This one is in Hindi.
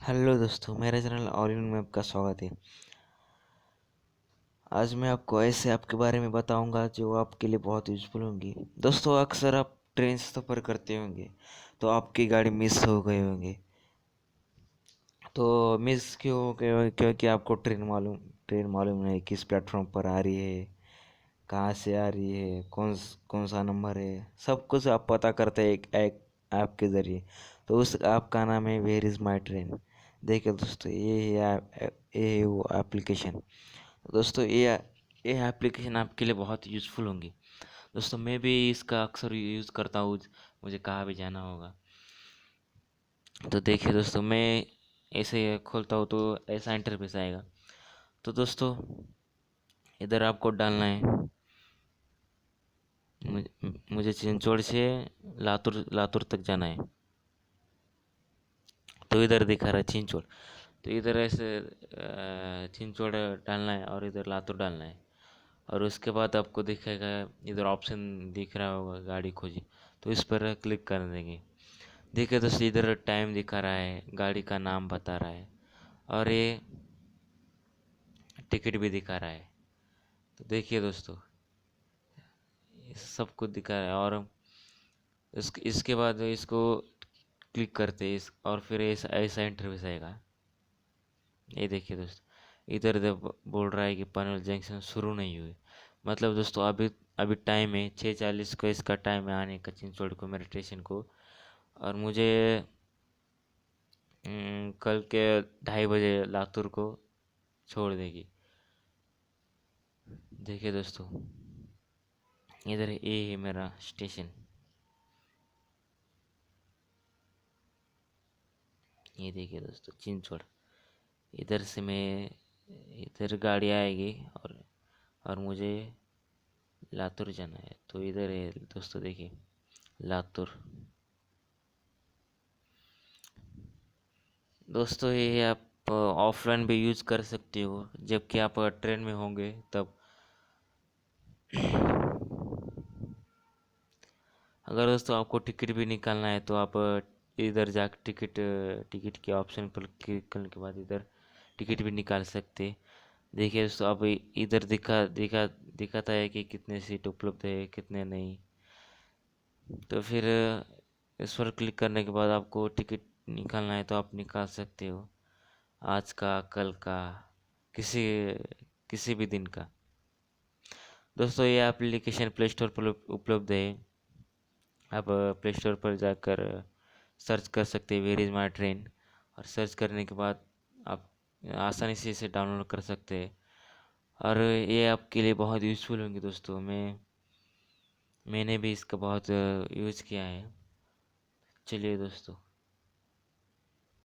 हेलो दोस्तों, मेरे चैनल ऑल इन में आपका स्वागत है। आज मैं आपको ऐसे ऐप के बारे में बताऊंगा जो आपके लिए बहुत यूज़फुल होंगी। दोस्तों, अक्सर आप ट्रेन से सफ़र करते होंगे तो आपकी गाड़ी मिस हो गई होंगी। तो मिस क्यों हो गई होगी? क्योंकि आपको ट्रेन मालूम नहीं किस प्लेटफॉर्म पर आ रही है, कहाँ से आ रही है, कौन सा नंबर है। सब कुछ आप पता करते हैं एक ऐप के ज़रिए। तो उस ऐप का नाम है वेयर इज़ माई ट्रेन। देखिए दोस्तों, ये है वो एप्लीकेशन। दोस्तों, ये एप्लीकेशन आपके लिए बहुत यूज़फुल होंगी। दोस्तों, मैं भी इसका अक्सर यूज़ करता हूँ, मुझे कहाँ भी जाना होगा। तो देखिए दोस्तों, मैं ऐसे खोलता हूँ तो ऐसा इंटरफेस आएगा। तो दोस्तों, इधर आपको डालना है, मुझे चिंचोड़ से लातूर तक जाना है। तो इधर दिखा रहा है चिंचोड़। तो इधर ऐसे चिंचोड़ डालना है और इधर लातूर डालना है। और उसके बाद आपको दिखेगा, इधर ऑप्शन दिख रहा होगा गाड़ी खोजी। तो इस पर क्लिक कर देंगे। देखिए दोस्तों, इधर टाइम दिखा रहा है, गाड़ी का नाम बता रहा है और ये टिकट भी दिखा रहा है। तो देखिए दोस्तों, ये सब कुछ दिखा रहा है। और इसके बाद इसको क्लिक करते हैं और फिर ऐसा ऐसा इंटरव्यूस आएगा। ये देखिए दोस्तों, इधर बोल रहा है कि पनवेल जंक्शन शुरू नहीं हुई। मतलब दोस्तों, अभी अभी टाइम है 6:40 को, इसका टाइम है आने का चिंचोड़ को, मेरे स्टेशन को। और मुझे कल के 2:30 बजे लातूर को छोड़ देगी। देखिए दोस्तों, इधर ये है मेरा स्टेशन। ये देखिए दोस्तों, चिंचोड़। इधर से मैं इधर गाड़ी आएगी और मुझे लातूर जाना है। तो इधर है दोस्तों, देखिए लातूर। दोस्तों, ये आप ऑफलाइन भी यूज़ कर सकते हो जबकि आप ट्रेन में होंगे तब। अगर दोस्तों आपको टिकट भी निकालना है तो आप इधर जाकर टिकट के ऑप्शन पर क्लिक करने के बाद इधर टिकट भी निकाल सकते। देखिए दोस्तों, अब इधर दिखाता है कि कितने सीट उपलब्ध है, कितने नहीं। तो फिर इस पर क्लिक करने के बाद आपको टिकट निकालना है तो आप निकाल सकते हो, आज का, कल का, किसी किसी भी दिन का। दोस्तों, ये एप्लीकेशन प्ले स्टोर पर उपलब्ध है। आप प्ले स्टोर पर जाकर सर्च कर सकते हैं वेयर इज़ माई ट्रेन। और सर्च करने के बाद आप आसानी से इसे डाउनलोड कर सकते हैं। और ये आपके लिए बहुत यूज़फुल होंगे दोस्तों। मैंने भी इसका बहुत यूज़ किया है। चलिए दोस्तों।